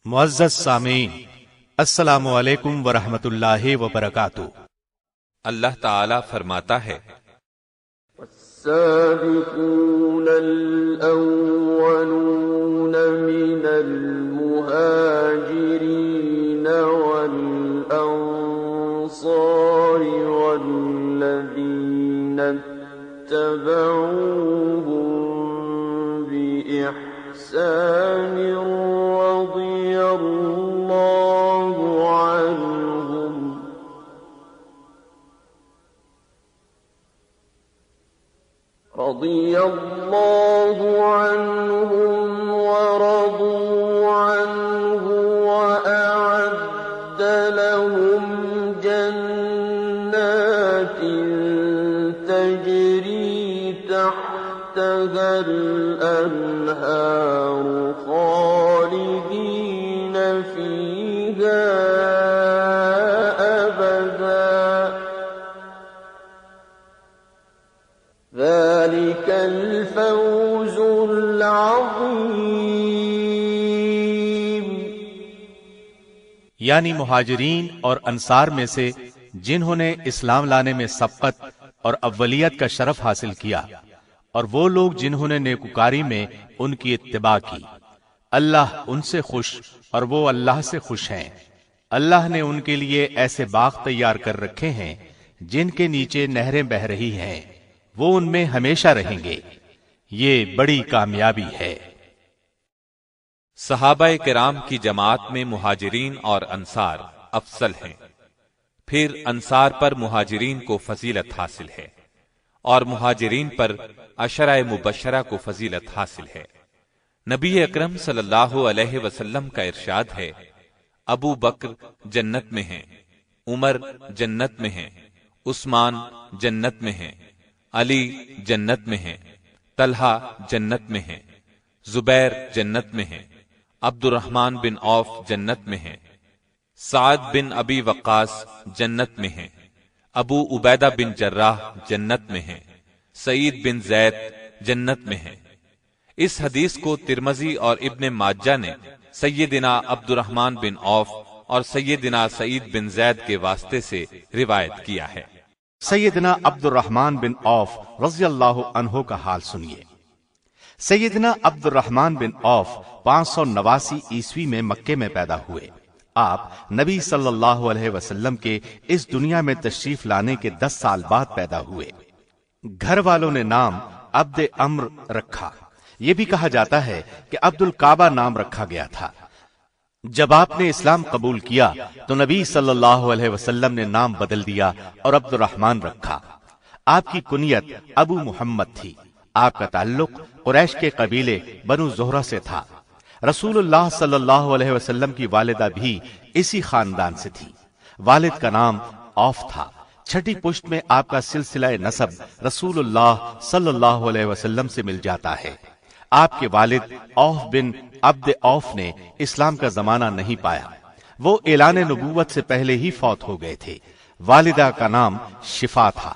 معزز سامعین، السلام علیکم ورحمۃ اللہ وبرکاتہ۔ اللہ تعالی فرماتا ہے والسابقون الأولون من المهاجرين والأنصار والذين اتبعوهم بإحسان رضي الله عنهم ورضوا عنه وأعد لهم جنات تجري تحتها الأنهار خالدين فيها أبدا ذلك الفوز العظیم۔ یعنی مہاجرین اور انصار میں سے جنہوں نے اسلام لانے میں سبقت اور اولیت کا شرف حاصل کیا، اور وہ لوگ جنہوں نے نیکوکاری میں ان کی اتباع کی، اللہ ان سے خوش اور وہ اللہ سے خوش ہیں۔ اللہ نے ان کے لیے ایسے باغ تیار کر رکھے ہیں جن کے نیچے نہریں بہہ رہی ہیں، وہ ان میں ہمیشہ رہیں گے، یہ بڑی کامیابی ہے۔ صحابہ کرام کی جماعت میں مہاجرین اور انصار افضل ہیں، پھر انصار پر مہاجرین کو فضیلت حاصل ہے، اور مہاجرین پر عشرہ مبشرہ کو فضیلت حاصل ہے۔ نبی اکرم صلی اللہ علیہ وسلم کا ارشاد ہے، ابو بکر جنت میں ہیں، عمر جنت میں ہیں، عثمان جنت میں ہیں، علی جنت میں ہیں، طلحہ جنت میں ہیں، زبیر جنت میں ہیں، عبد الرحمن بن عوف جنت میں ہیں، سعد بن ابی وقاص جنت میں ہیں، ابو عبیدہ بن جراح جنت میں ہیں، سعید بن زید جنت میں ہیں۔ اس حدیث کو ترمذی اور ابن ماجہ نے سیدنا عبد الرحمن بن عوف اور سیدنا سعید بن زید کے واسطے سے روایت کیا ہے۔ سیدنا عبد الرحمن بن عوف رضی اللہ عنہ کا حال سنیے۔ سیدنا عبد الرحمن بن عوف 589 عیسوی میں مکے میں پیدا ہوئے۔ آپ نبی صلی اللہ علیہ وسلم کے اس دنیا میں تشریف لانے کے 10 سال بعد پیدا ہوئے۔ گھر والوں نے نام عبد امر رکھا۔ یہ بھی کہا جاتا ہے کہ عبد الکعبہ نام رکھا گیا تھا۔ جب آپ نے اسلام قبول کیا تو نبی صلی اللہ علیہ وسلم نے نام بدل دیا اور عبد الرحمن رکھا۔ آپ کی کنیت ابو محمد تھی۔ آپ کا تعلق قریش کے قبیلے بنو زہرہ سے تھا۔ رسول اللہ صلی اللہ علیہ وسلم کی والدہ بھی اسی خاندان سے تھی۔ والد کا نام عوف تھا۔ چھٹی پشت میں آپ کا سلسلہ نسب رسول اللہ صلی اللہ علیہ وسلم سے مل جاتا ہے۔ آپ کے والد عوف بن عبد عوف نے اسلام کا زمانہ نہیں پایا، وہ اعلان نبوت سے پہلے ہی فوت ہو گئے تھے۔ والدہ کا نام شفا تھا۔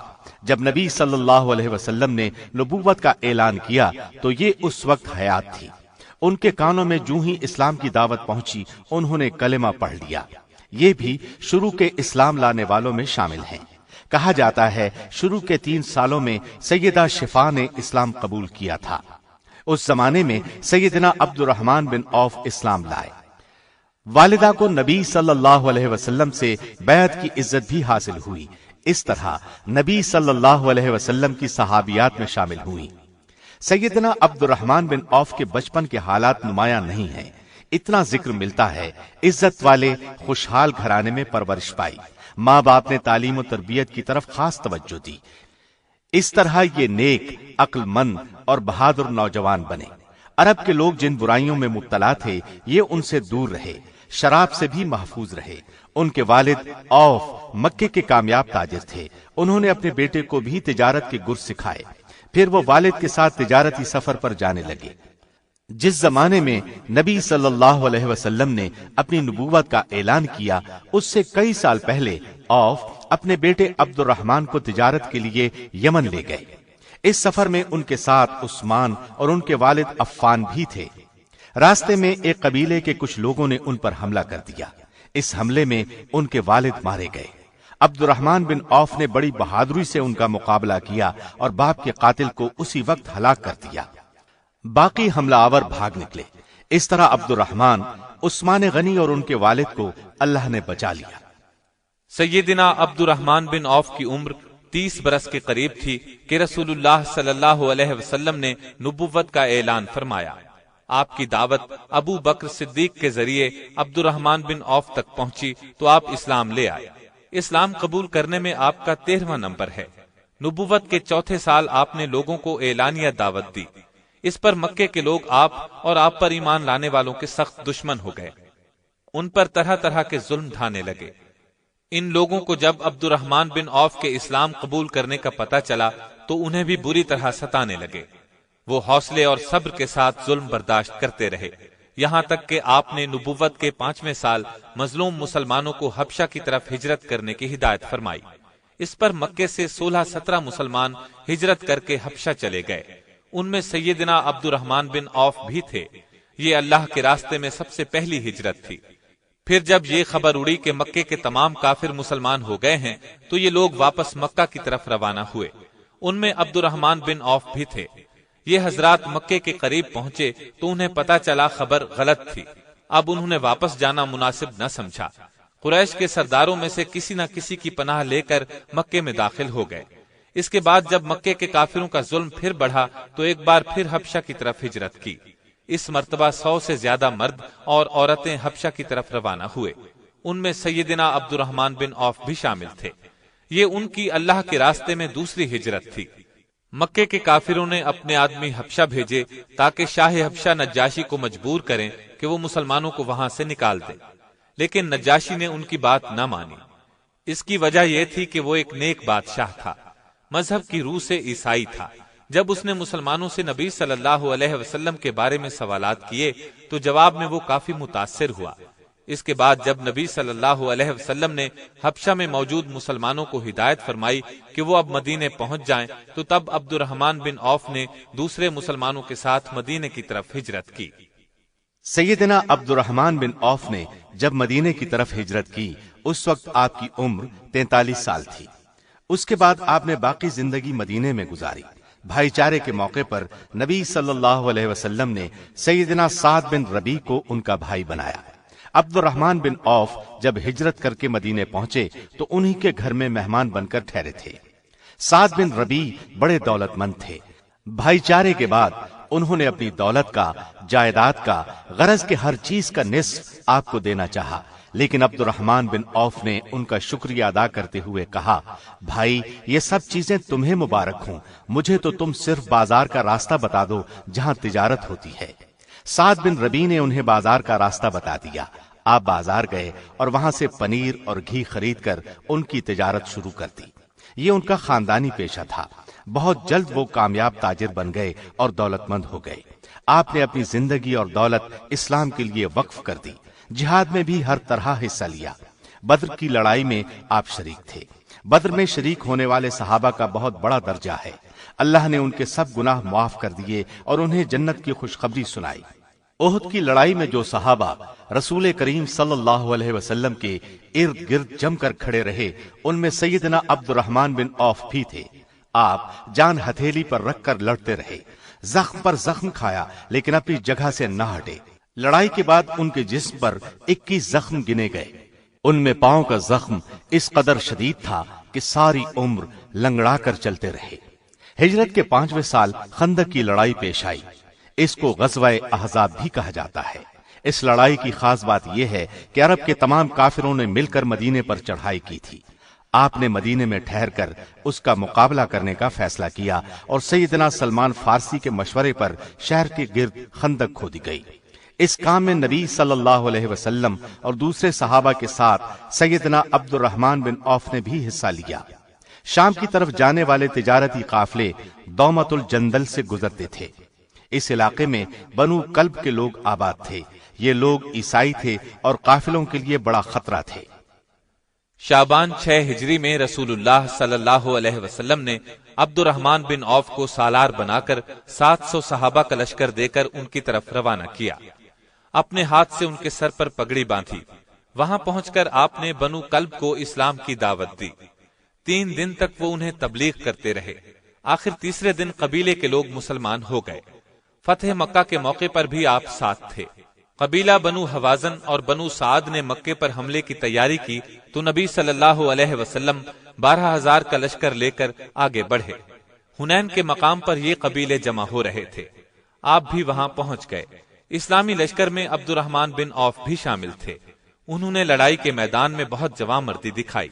جب نبی صلی اللہ علیہ وسلم نے نبوت کا اعلان کیا تو یہ اس وقت حیات تھی۔ ان کے کانوں میں جو ہی اسلام کی دعوت پہنچی انہوں نے کلمہ پڑھ لیا۔ یہ بھی شروع کے اسلام لانے والوں میں شامل ہیں۔ کہا جاتا ہے شروع کے 3 سالوں میں سیدہ شفا نے اسلام قبول کیا تھا۔ اس زمانے میں سیدنا عبد الرحمن بن عوف اسلام لائے۔ والدہ کو نبی صلی اللہ علیہ وسلم سے بیعت کی عزت بھی حاصل ہوئی۔ اس طرح نبی صلی اللہ علیہ وسلم کی صحابیات میں شامل ہوئی۔ سیدنا عبد الرحمن بن عوف کے بچپن کے حالات نمایاں نہیں ہیں۔ اتنا ذکر ملتا ہے عزت والے خوشحال گھرانے میں پرورش پائی، ماں باپ نے تعلیم و تربیت کی طرف خاص توجہ دی۔ اس طرح یہ نیک، عقل مند اور بہادر نوجوان بنے۔ عرب کے لوگ جن برائیوں میں مبتلا تھے یہ ان سے دور رہے، شراب سے بھی محفوظ رہے۔ ان کے والد عوف مکے کے کامیاب تاجر تھے۔ انہوں نے اپنے بیٹے کو بھی تجارت کے گر سکھائے۔ پھر وہ والد کے ساتھ تجارتی سفر پر جانے لگے۔ جس زمانے میں نبی صلی اللہ علیہ وسلم نے اپنی نبوت کا اعلان کیا اس سے کئی سال پہلے عوف اپنے بیٹے عبد الرحمن کو تجارت کے لیے یمن لے گئے۔ اس سفر میں ان کے ساتھ عثمان اور ان کے والد عفان بھی تھے۔ راستے میں ایک قبیلے کے کچھ لوگوں نے ان پر حملہ کر دیا۔ اس حملے میں ان کے والد مارے گئے۔ عبد الرحمن بن عوف نے بڑی بہادری سے ان کا مقابلہ کیا اور باپ کے قاتل کو اسی وقت ہلاک کر دیا۔ باقی حملہ آور بھاگ نکلے۔ اس طرح عبد الرحمن، عثمان غنی اور ان کے والد کو اللہ نے بچا لیا۔ سیدنا عبد الرحمن بن عوف کی عمر 30 برس کے قریب تھی کہ رسول اللہ صلی اللہ علیہ وسلم نے نبوت کا اعلان فرمایا۔ آپ کی دعوت ابو بکر صدیق کے ذریعے عبد الرحمن بن عوف تک پہنچی تو آپ اسلام لے آئے۔ اسلام قبول کرنے میں آپ کا 13واں نمبر ہے۔ نبوت کے چوتھے سال آپ نے لوگوں کو اعلانیہ دعوت دی۔ اس پر مکے کے لوگ آپ اور آپ پر ایمان لانے والوں کے سخت دشمن ہو گئے۔ ان پر طرح طرح کے ظلم ڈھانے لگے۔ ان لوگوں کو جب عبد الرحمن بن عوف کے اسلام قبول کرنے کا پتہ چلا تو انہیں بھی بری طرح ستانے لگے۔ وہ حوصلے اور صبر کے ساتھ ظلم برداشت کرتے رہے، یہاں تک کہ آپ نے نبوت کے 5ویں سال مظلوم مسلمانوں کو حبشہ کی طرف ہجرت کرنے کی ہدایت فرمائی۔ اس پر مکے سے 16-17 مسلمان ہجرت کر کے حبشہ چلے گئے۔ ان میں سیدنا عبد الرحمن بن عوف بھی تھے۔ یہ اللہ کے راستے میں سب سے پہلی ہجرت تھی۔ پھر جب یہ خبر اڑی کہ مکے کے تمام کافر مسلمان ہو گئے ہیں تو یہ لوگ واپس مکہ کی طرف روانہ ہوئے۔ ان میں عبد الرحمن بن عوف بھی تھے۔ یہ حضرات مکے کے قریب پہنچے تو انہیں پتا چلا خبر غلط تھی۔ اب انہوں نے واپس جانا مناسب نہ سمجھا۔ قریش کے سرداروں میں سے کسی نہ کسی کی پناہ لے کر مکے میں داخل ہو گئے۔ اس کے بعد جب مکے کے کافروں کا ظلم پھر بڑھا تو ایک بار پھر حبشہ کی طرف ہجرت کی۔ اس مرتبہ 100 سے زیادہ مرد اور عورتیں حبشہ کی طرف روانہ ہوئے۔ ان میں سیدنا عبد الرحمن بن عوف بھی شامل تھے۔ یہ ان کی اللہ کے راستے میں دوسری ہجرت تھی۔ مکے کے کافروں نے اپنے آدمی حبشہ بھیجے تاکہ شاہ حبشہ نجاشی کو مجبور کریں کہ وہ مسلمانوں کو وہاں سے نکال دے، لیکن نجاشی نے ان کی بات نہ مانی۔ اس کی وجہ یہ تھی کہ وہ ایک نیک بادشاہ تھا، مذہب کی روح سے عیسائی تھا۔ جب اس نے مسلمانوں سے نبی صلی اللہ علیہ وسلم کے بارے میں سوالات کیے تو جواب میں وہ کافی متاثر ہوا۔ اس کے بعد جب نبی صلی اللہ علیہ وسلم نے حبشہ میں موجود مسلمانوں کو ہدایت فرمائی کہ وہ اب مدینے پہنچ جائیں تو تب عبد الرحمن بن عوف نے دوسرے مسلمانوں کے ساتھ مدینے کی طرف ہجرت کی۔ سیدنا عبد الرحمن بن عوف نے جب مدینے کی طرف ہجرت کی اس وقت آپ کی عمر 43 سال تھی۔ اس کے بعد آپ نے باقی زندگی مدینے میں گزاری۔ بھائی چارے کے موقع پر نبی صلی اللہ علیہ وسلم نے سیدنا سعد بن ربیع کو ان کا بھائی بنایا۔ عبد الرحمن بن عوف جب ہجرت کر کے مدینے پہنچے تو انہی کے گھر میں مہمان بن کر ٹھہرے تھے۔ سعد بن ربیع بڑے دولت مند تھے۔ بھائی چارے کے بعد انہوں نے اپنی دولت کا، جائیداد کا، غرض کے ہر چیز کا نصف آپ کو دینا چاہا، لیکن عبد الرحمن بن عوف نے ان کا شکریہ ادا کرتے ہوئے کہا، بھائی یہ سب چیزیں تمہیں مبارک ہوں، مجھے تو تم صرف بازار کا راستہ بتا دو جہاں تجارت ہوتی ہے۔ سعد بن ربیع نے انہیں بازار کا راستہ بتا دیا۔ آپ بازار گئے اور وہاں سے پنیر اور گھی خرید کر ان کی تجارت شروع کر دی۔ یہ ان کا خاندانی پیشہ تھا۔ بہت جلد وہ کامیاب تاجر بن گئے اور دولت مند ہو گئے۔ آپ نے اپنی زندگی اور دولت اسلام کے لیے وقف کر دی۔ جہاد میں بھی ہر طرح حصہ لیا۔ بدر کی لڑائی میں آپ شریک تھے۔ بدر میں شریک ہونے والے صحابہ کا بہت بڑا درجہ ہے۔ اللہ نے ان کے سب گناہ معاف کر دیے اور انہیں جنت کی خوشخبری سنائی۔ احد کی لڑائی میں جو صحابہ رسول کریم صلی اللہ علیہ وسلم کے ارد گرد جم کر کھڑے رہے ان میں سیدنا عبد الرحمن بن عوف بھی تھے۔ آپ جان ہتھیلی پر رکھ کر لڑتے رہے، زخم پر زخم کھایا لیکن اپنی جگہ سے نہ ہٹے۔ لڑائی کے بعد ان کے جسم پر 21 زخم گنے گئے۔ ان میں پاؤں کا زخم اس قدر شدید تھا کہ ساری عمر لنگڑا کر چلتے رہے۔ ہجرت کے 5ویں سال خندق کی لڑائی پیش آئی۔ اس کو غزوہ احزاب بھی کہا جاتا ہے۔ اس لڑائی کی خاص بات یہ ہے کہ عرب کے تمام کافروں نے مل کر مدینے پر چڑھائی کی تھی۔ آپ نے مدینے میں ٹھہر کر اس کا مقابلہ کرنے کا فیصلہ کیا اور سیدنا سلمان فارسی کے مشورے پر شہر کے گرد خندق کھودی گئی۔ اس کام میں نبی صلی اللہ علیہ وسلم اور دوسرے صحابہ کے ساتھ سیدنا عبد الرحمن بن عوف نے بھی حصہ لیا۔ شام کی طرف جانے والے تجارتی قافلے دومت الجندل سے گزرتے تھے۔ اس علاقے میں بنو کلب کے لوگ آباد تھے۔ یہ لوگ عیسائی تھے اور قافلوں کے لیے بڑا خطرہ تھے۔ شعبان 6 ہجری میں رسول اللہ صلی اللہ علیہ وسلم نے عبد الرحمن بن عوف کو سالار بنا کر 700 صحابہ کا لشکر دے کر ان کی طرف روانہ کیا۔ اپنے ہاتھ سے ان کے سر پر پگڑی باندھی۔ وہاں پہنچ کر آپ نے بنو کلب کو اسلام کی دعوت دی۔ 3 دن تک وہ انہیں تبلیغ کرتے رہے۔ آخر تیسرے دن قبیلے کے لوگ مسلمان ہو گئے۔ فتح مکہ کے موقع پر بھی آپ ساتھ تھے۔ قبیلہ بنو حوازن اور بنو سعد نے مکے پر حملے کی تیاری کی تو نبی صلی اللہ علیہ وسلم 12,000 کا لشکر لے کر آگے بڑھے۔ حنین کے مقام پر یہ قبیلے جمع ہو رہے تھے۔ آپ بھی وہاں پہنچ گئے۔ اسلامی لشکر میں عبد الرحمن بن عوف بھی شامل تھے۔ انہوں نے لڑائی کے میدان میں بہت جواں مردی دکھائی،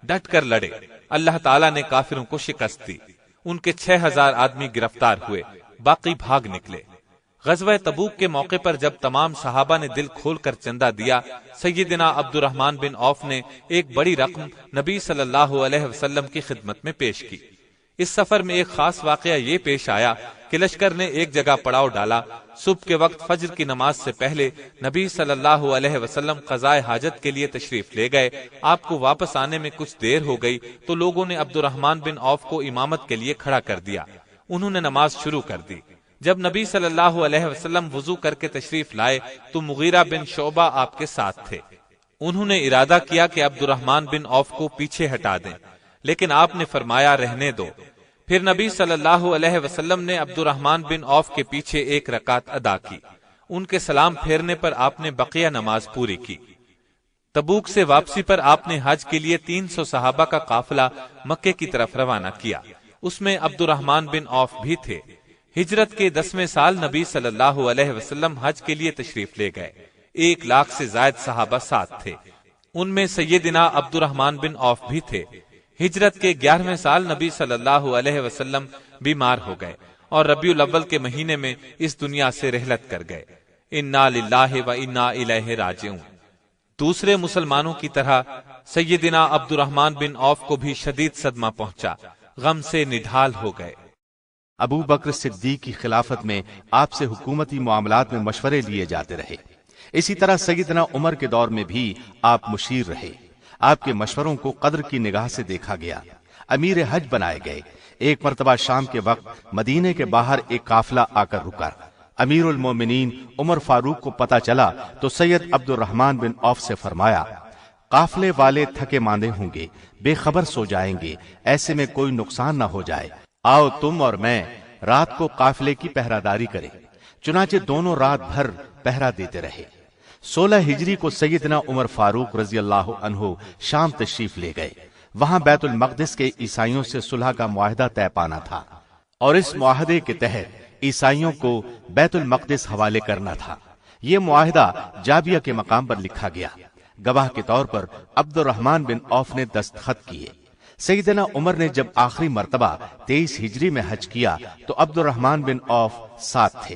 ڈٹ کر لڑے۔ اللہ تعالیٰ نے کافروں کو شکست دی۔ ان کے 6,000 آدمی گرفتار ہوئے، باقی بھاگ نکلے۔ غزوہ تبوک کے موقع پر جب تمام صحابہ نے دل کھول کر چندہ دیا، سیدنا عبد الرحمن بن عوف نے ایک بڑی رقم نبی صلی اللہ علیہ وسلم کی خدمت میں پیش کی۔ اس سفر میں ایک خاص واقعہ یہ پیش آیا کہ لشکر نے ایک جگہ پڑاؤ ڈالا۔ صبح کے وقت فجر کی نماز سے پہلے نبی صلی اللہ علیہ وسلم قضائے حاجت کے لیے تشریف لے گئے۔ آپ کو واپس آنے میں کچھ دیر ہو گئی تو لوگوں نے عبد الرحمن بن عوف کو امامت کے لیے کھڑا کر دیا۔ انہوں نے نماز شروع کر دی۔ جب نبی صلی اللہ علیہ وسلم وضو کر کے تشریف لائے تو مغیرہ بن شعبہ آپ کے ساتھ تھے۔ انہوں نے ارادہ کیا کہ عبد الرحمن بن عوف کو پیچھے ہٹا دیں، لیکن آپ نے فرمایا رہنے دو۔ پھر نبی صلی اللہ علیہ وسلم نے عبد الرحمن بن عوف کے پیچھے 1 رکعت ادا کی۔ ان کے سلام پھیرنے پر آپ نے بقیہ نماز پوری کی۔ تبوک سے واپسی پر آپ نے حج کے لیے 300 صحابہ کا قافلہ مکے کی طرف روانہ کیا۔ اس میں عبد الرحمن بن عوف بھی تھے۔ ہجرت کے 10ویں سال نبی صلی اللہ علیہ وسلم حج کے لیے تشریف لے گئے۔ 1 لاکھ سے زائد صحابہ ساتھ تھے۔ ان میں سیدنا عبد الرحمن بن عوف بھی تھے۔ ہجرت کے 11ویں سال نبی صلی اللہ علیہ وسلم بیمار ہو گئے اور ربیع الاول کے مہینے میں اس دنیا سے رحلت کر گئے۔ انا للہ و انا الیہ راجعون۔ دوسرے مسلمانوں کی طرح سیدنا عبد الرحمن بن عوف کو بھی شدید صدمہ پہنچا، غم سے نڈھال ہو گئے۔ ابو بکر صدیق کی خلافت میں آپ سے حکومتی معاملات میں مشورے لیے جاتے رہے۔ اسی طرح سیدنا عمر کے دور میں بھی آپ مشیر رہے۔ آپ کے مشوروں کو قدر کی نگاہ سے دیکھا گیا۔ امیر حج بنائے گئے۔ ایک مرتبہ شام کے وقت مدینے کے باہر ایک قافلہ آ کر رکا۔ امیر المومنین عمر فاروق کو پتا چلا تو سید عبد الرحمن بن عوف سے فرمایا، قافلے والے تھکے ماندے ہوں گے، بے خبر سو جائیں گے، ایسے میں کوئی نقصان نہ ہو جائے، آؤ تم اور میں رات کو قافلے کی پہراداری کریں۔ چنانچہ دونوں رات بھر پہرا دیتے رہے۔ 16 ہجری کو سیدنا عمر فاروق رضی اللہ عنہ شام تشریف لے گئے۔ وہاں بیت المقدس کے عیسائیوں سے صلح کا معاہدہ طے پانا تھا اور اس معاہدے کے تحت عیسائیوں کو بیت المقدس حوالے کرنا تھا۔ یہ معاہدہ جابیہ کے مقام پر لکھا گیا۔ گواہ کے طور پر عبد الرحمن بن عوف نے دستخط کیے۔ سیدنا عمر نے جب آخری مرتبہ 23 ہجری میں حج کیا تو عبد الرحمن بن عوف ساتھ تھے۔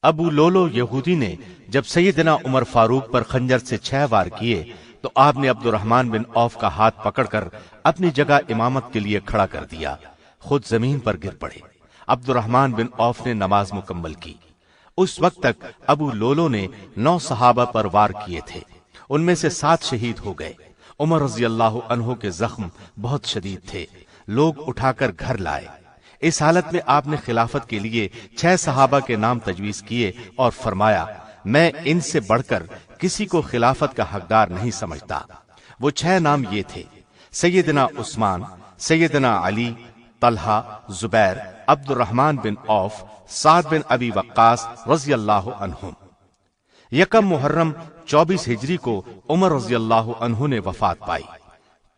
ابو لولو یہودی نے جب سیدنا عمر فاروق پر خنجر سے 6 وار کیے تو آپ نے عبد الرحمن بن عوف کا ہاتھ پکڑ کر اپنی جگہ امامت کے لیے کھڑا کر دیا، خود زمین پر گر پڑے۔ عبد الرحمن بن عوف نے نماز مکمل کی۔ اس وقت تک ابو لولو نے 9 صحابہ پر وار کیے تھے، ان میں سے 7 شہید ہو گئے۔ عمر رضی اللہ عنہ کے زخم بہت شدید تھے، لوگ اٹھا کر گھر لائے۔ اس حالت میں آپ نے خلافت کے لیے 6 صحابہ کے نام تجویز کیے اور فرمایا، میں ان سے بڑھ کر کسی کو خلافت کا حقدار نہیں سمجھتا۔ وہ 6 نام یہ تھے: سیدنا عثمان، سیدنا علی، طلحہ، زبیر، عبد الرحمن بن عوف، سعد بن ابی وقاص رضی اللہ عنہم۔ یکم محرم 24 ہجری کو عمر رضی اللہ عنہ نے وفات پائی۔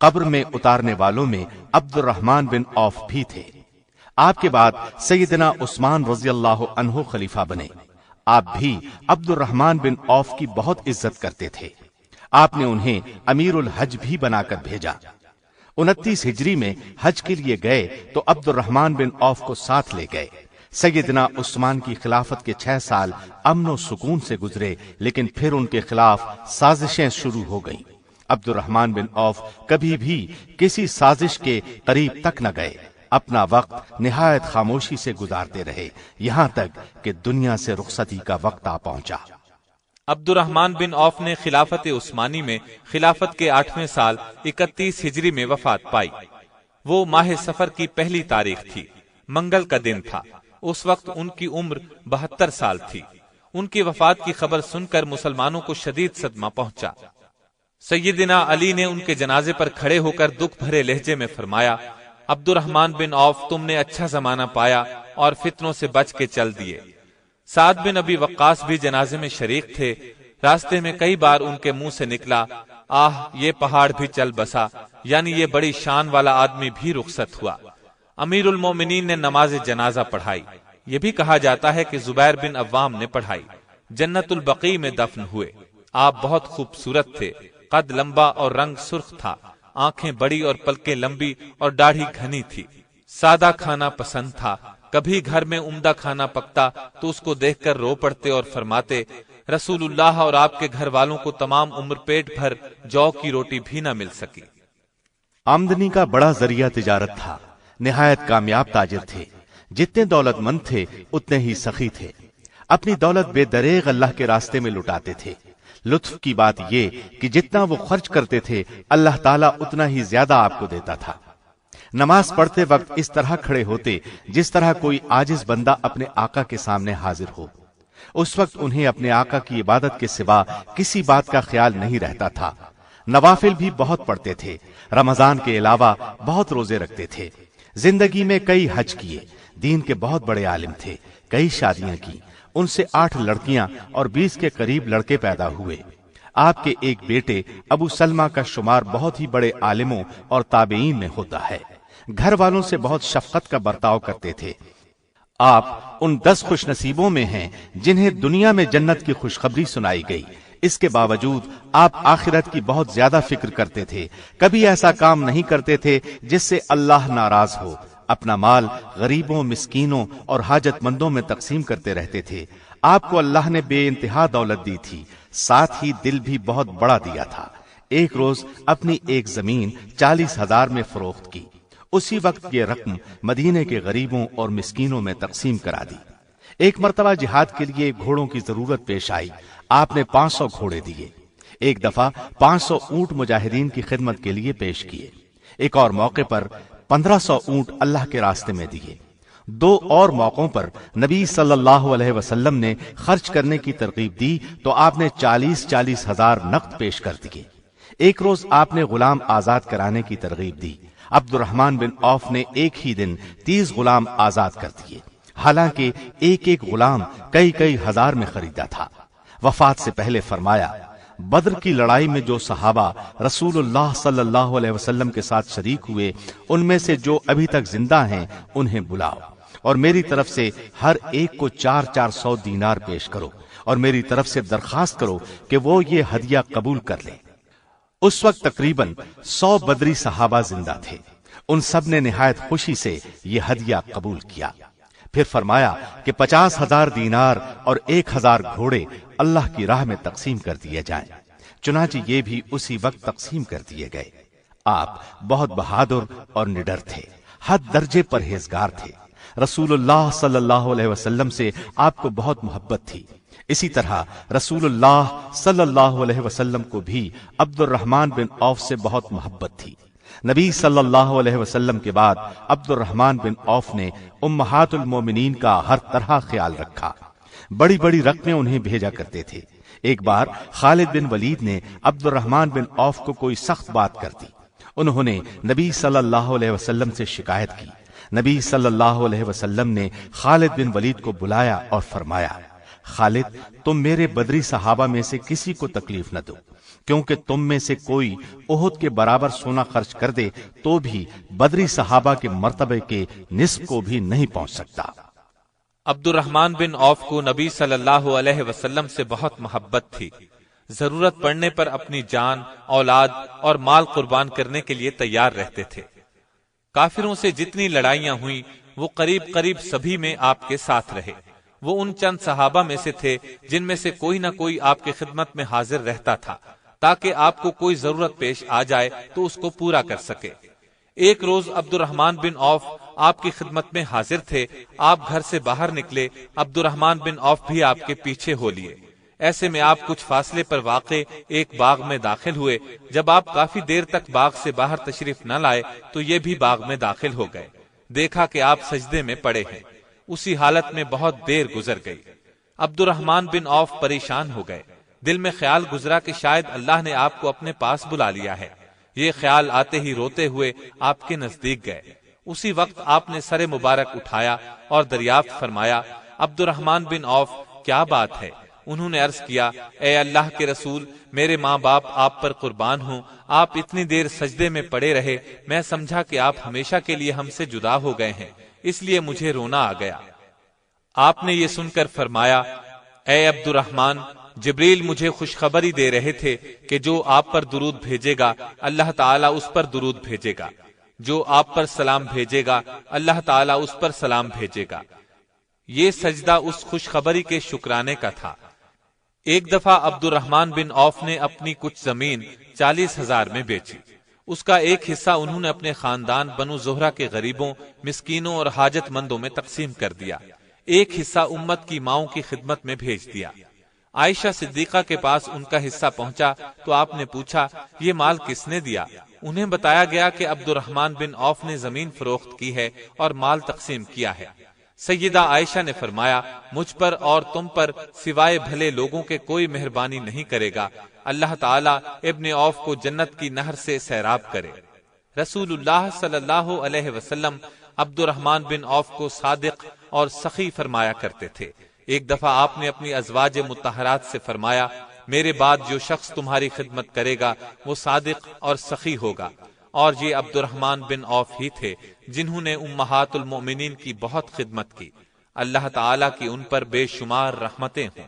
قبر میں اتارنے والوں میں عبد الرحمن بن عوف بھی تھے۔ آپ کے بعد سیدنا عثمان رضی اللہ عنہ خلیفہ بنے۔ آپ بھی عبد الرحمن بن عوف کی بہت عزت کرتے تھے۔ آپ نے انہیں امیر الحج بھی بنا کر بھیجا۔ 29 ہجری میں حج کے لیے گئے تو عبد الرحمن بن عوف کو ساتھ لے گئے۔ سیدنا عثمان کی خلافت کے 6 سال امن و سکون سے گزرے، لیکن پھر ان کے خلاف سازشیں شروع ہو گئیں۔ عبد الرحمن بن عوف کبھی بھی کسی سازش کے قریب تک نہ گئے، اپنا وقت نہایت خاموشی سے گزارتے رہے، یہاں تک کہ دنیا سے رخصتی کا وقت آ پہنچا۔ عبد الرحمن بن عوف نے خلافت عثمانی میں خلافت کے 8ویں سال 31 ہجری میں وفات پائی۔ وہ ماہ سفر کی پہلی تاریخ تھی، منگل کا دن تھا۔ اس وقت ان کی عمر 72 سال تھی۔ ان کی وفات کی خبر سن کر مسلمانوں کو شدید صدمہ پہنچا۔ سیدنا علی نے ان کے جنازے پر کھڑے ہو کر دکھ بھرے لہجے میں فرمایا، عبد الرحمن بن عوف، تم نے اچھا زمانہ پایا اور فتنوں سے بچ کے چل دیے۔ سعد بن ابی وقاص بھی جنازے میں شریک تھے۔ راستے میں کئی بار ان کے منہ سے نکلا، آہ یہ پہاڑ بھی چل بسا، یعنی یہ بڑی شان والا آدمی بھی رخصت ہوا۔ امیر المومنین نے نماز جنازہ پڑھائی۔ یہ بھی کہا جاتا ہے کہ زبیر بن عوام نے پڑھائی۔ جنت البقیع میں دفن ہوئے۔ آپ بہت خوبصورت تھے، قد لمبا اور رنگ سرخ تھا، آنکھیں بڑی اور پلکیں لمبی اور داڑھی گھنی تھی۔ سادہ کھانا پسند تھا، کبھی گھر میں عمدہ کھانا پکتا تو اس کو دیکھ کر رو پڑتے اور فرماتے، رسول اللہ اور آپ کے گھر والوں کو تمام عمر پیٹ بھر جو کی روٹی بھی نہ مل سکی۔ آمدنی کا بڑا ذریعہ تجارت تھا، نہایت کامیاب تاجر تھے۔ جتنے دولت مند تھے اتنے ہی سخی تھے، اپنی دولت بے دریغ اللہ کے راستے میں لٹاتے تھے۔ لطف کی بات یہ کہ جتنا وہ خرچ کرتے تھے اللہ تعالیٰ اتنا ہی زیادہ آپ کو دیتا تھا۔ نماز پڑھتے وقت اس طرح کھڑے ہوتے جس طرح کوئی عاجز بندہ اپنے آقا کے سامنے حاضر ہو۔ اس وقت انہیں اپنے آقا کی عبادت کے سوا کسی بات کا خیال نہیں رہتا تھا۔ نوافل بھی بہت پڑھتے تھے، رمضان کے علاوہ بہت روزے رکھتے تھے۔ زندگی میں کئی حج کیے، دین کے بہت بڑے عالم تھے، کئی شادیاں کی، ان سے 8 لڑکیاں اور 20 کے قریب لڑکے پیدا ہوئے۔ آپ کے ایک بیٹے ابو سلمہ کا شمار بہت ہی بڑے عالموں اور تابعین میں ہوتا ہے۔ گھر والوں سے بہت شفقت کا برتاؤ کرتے تھے۔ آپ ان 10 خوش نصیبوں میں ہیں جنہیں دنیا میں جنت کی خوشخبری سنائی گئی۔ اس کے باوجود آپ آخرت کی بہت زیادہ فکر کرتے تھے، کبھی ایسا کام نہیں کرتے تھے جس سے اللہ ناراض ہو۔ اپنا مال غریبوں، مسکینوں اور حاجت مندوں میں تقسیم کرتے رہتے تھے۔ آپ کو اللہ نے بے انتہا دولت دی تھی، ساتھ ہی دل بھی بہت بڑا دیا تھا۔ ایک روز اپنی ایک زمین 40,000 میں فروخت کی۔ اسی وقت یہ رقم مدینے کے غریبوں اور مسکینوں میں تقسیم کرا دی۔ ایک مرتبہ جہاد کے لیے گھوڑوں کی ضرورت پیش آئی، آپ نے 500 گھوڑے دیے۔ ایک دفعہ 500 اونٹ مجاہدین کی خدمت کے لیے پیش کیے۔ ایک اور موقع پر 1500 اونٹ اللہ کے راستے میں دیے۔ 2 اور موقعوں پر نبی صلی اللہ علیہ وسلم نے خرچ کرنے کی ترغیب دی تو آپ نے 40 ہزار نقد پیش کر دیے۔ ایک روز آپ نے غلام آزاد کرانے کی ترغیب دی۔ عبد الرحمن بن عوف نے ایک ہی دن 30 غلام آزاد کر دیے، حالانکہ ایک ایک غلام کئی ہزار میں خریدا تھا۔ وفات سے پہلے فرمایا، بدر کی لڑائی میں جو صحابہ رسول اللہ صلی اللہ علیہ وسلم کے ساتھ شریک ہوئے ان میں سے جو ابھی تک زندہ ہیں انہیں بلاؤ، اور میری طرف سے ہر ایک کو 400 دینار پیش کرو، اور میری طرف سے درخواست کرو کہ وہ یہ ہدیہ قبول کر لیں۔ اس وقت تقریباً 100 بدری صحابہ زندہ تھے۔ ان سب نے نہایت خوشی سے یہ ہدیہ قبول کیا۔ پھر فرمایا کہ 50,000 دینار اور 1,000 گھوڑے اللہ کی راہ میں تقسیم کر دیے جائیں۔ چنانچہ یہ بھی اسی وقت تقسیم کر دیے گئے۔ آپ بہت بہادر اور نڈر تھے، حد درجے پرہیزگار تھے۔ رسول اللہ صلی اللہ علیہ وسلم سے آپ کو بہت محبت تھی۔ اسی طرح رسول اللہ صلی اللہ علیہ وسلم کو بھی عبد الرحمن بن عوف سے بہت محبت تھی۔ نبی صلی اللہ علیہ وسلم کے بعد عبد الرحمن بن عوف نے امہات المومنین کا ہر طرح خیال رکھا، بڑی بڑی رقمیں انہیں بھیجا کرتے تھے۔ ایک بار خالد بن ولید نے عبد الرحمن بن عوف کو کوئی سخت بات کر دی۔ انہوں نے نبی صلی اللہ علیہ وسلم سے شکایت کی۔ نبی صلی اللہ علیہ وسلم نے خالد بن ولید کو بلایا اور فرمایا، خالد، تم میرے بدری صحابہ میں سے کسی کو تکلیف نہ دو، کیونکہ تم میں سے کوئی احد کے برابر سونا خرچ کر دے تو بھی بدری صحابہ کے مرتبے کے نصف کو بھی نہیں پہنچ سکتا۔ عبد الرحمن بن عوف کو نبی صلی اللہ علیہ وسلم سے بہت محبت تھی۔ ضرورت پڑنے پر اپنی جان، اولاد اور مال قربان کرنے کے لیے تیار رہتے تھے۔ کافروں سے جتنی لڑائیاں ہوئیں وہ قریب سبھی میں آپ کے ساتھ رہے۔ وہ ان چند صحابہ میں سے تھے جن میں سے کوئی نہ کوئی آپ کی خدمت میں حاضر رہتا تھا تاکہ آپ کو کوئی ضرورت پیش آ جائے تو اس کو پورا کر سکے۔ ایک روز عبد الرحمن بن عوف آپ کی خدمت میں حاضر تھے۔ آپ گھر سے باہر نکلے، عبد الرحمن بن عوف بھی آپ کے پیچھے ہو لیے۔ ایسے میں آپ کچھ فاصلے پر واقع ایک باغ میں داخل ہوئے۔ جب آپ کافی دیر تک باغ سے باہر تشریف نہ لائے تو یہ بھی باغ میں داخل ہو گئے۔ دیکھا کہ آپ سجدے میں پڑے ہیں۔ اسی حالت میں بہت دیر گزر گئی۔ عبد الرحمن بن عوف پریشان ہو گئے۔ دل میں خیال گزرا کہ شاید اللہ نے آپ کو اپنے پاس بلا لیا ہے۔ یہ خیال آتے ہی روتے ہوئے آپ کے نزدیک گئے۔ اسی وقت آپ نے سر مبارک اٹھایا اور دریافت فرمایا، عبد الرحمن بن عوف کیا بات ہے؟ انہوں نے عرض کیا، اے اللہ کے رسول، میرے ماں باپ آپ پر قربان ہوں، آپ اتنی دیر سجدے میں پڑے رہے، میں سمجھا کہ آپ ہمیشہ کے لیے ہم سے جدا ہو گئے ہیں، اس لیے مجھے رونا آ گیا۔ آپ نے یہ سن کر فرمایا، اے عبد الرحمن، جبریل مجھے خوشخبری دے رہے تھے کہ جو آپ پر درود بھیجے گا اللہ تعالیٰ اس پر درود بھیجے گا، جو آپ پر سلام بھیجے گا اللہ تعالیٰ اس پر سلام بھیجے گا۔ یہ سجدہ اس خوشخبری کے شکرانے کا تھا۔ ایک دفعہ عبد الرحمن بن عوف نے اپنی کچھ زمین 40,000 میں بیچی۔ اس کا ایک حصہ انہوں نے اپنے خاندان بنو زہرہ کے غریبوں، مسکینوں اور حاجت مندوں میں تقسیم کر دیا، ایک حصہ امت کی ماؤں کی خدمت میں بھیج دیا۔ عائشہ صدیقہ کے پاس ان کا حصہ پہنچا تو آپ نے پوچھا، یہ مال کس نے دیا؟ انہیں بتایا گیا کہ عبد الرحمن بن عوف نے زمین فروخت کی ہے اور مال تقسیم کیا ہے۔ سیدہ عائشہ نے فرمایا، مجھ پر اور تم پر سوائے بھلے لوگوں کے کوئی مہربانی نہیں کرے گا، اللہ تعالیٰ ابن عوف کو جنت کی نہر سے سیراب کرے۔ رسول اللہ صلی اللہ علیہ وسلم عبد الرحمن بن عوف کو صادق اور سخی فرمایا کرتے تھے۔ ایک دفعہ آپ نے اپنی ازواج مطہرات سے فرمایا، میرے بعد جو شخص تمہاری خدمت کرے گا وہ صادق اور سخی ہوگا، اور یہ عبد الرحمن بن عوف ہی تھے جنہوں نے امہات المؤمنین کی بہت خدمت کی۔ اللہ تعالیٰ کی ان پر بے شمار رحمتیں ہوں۔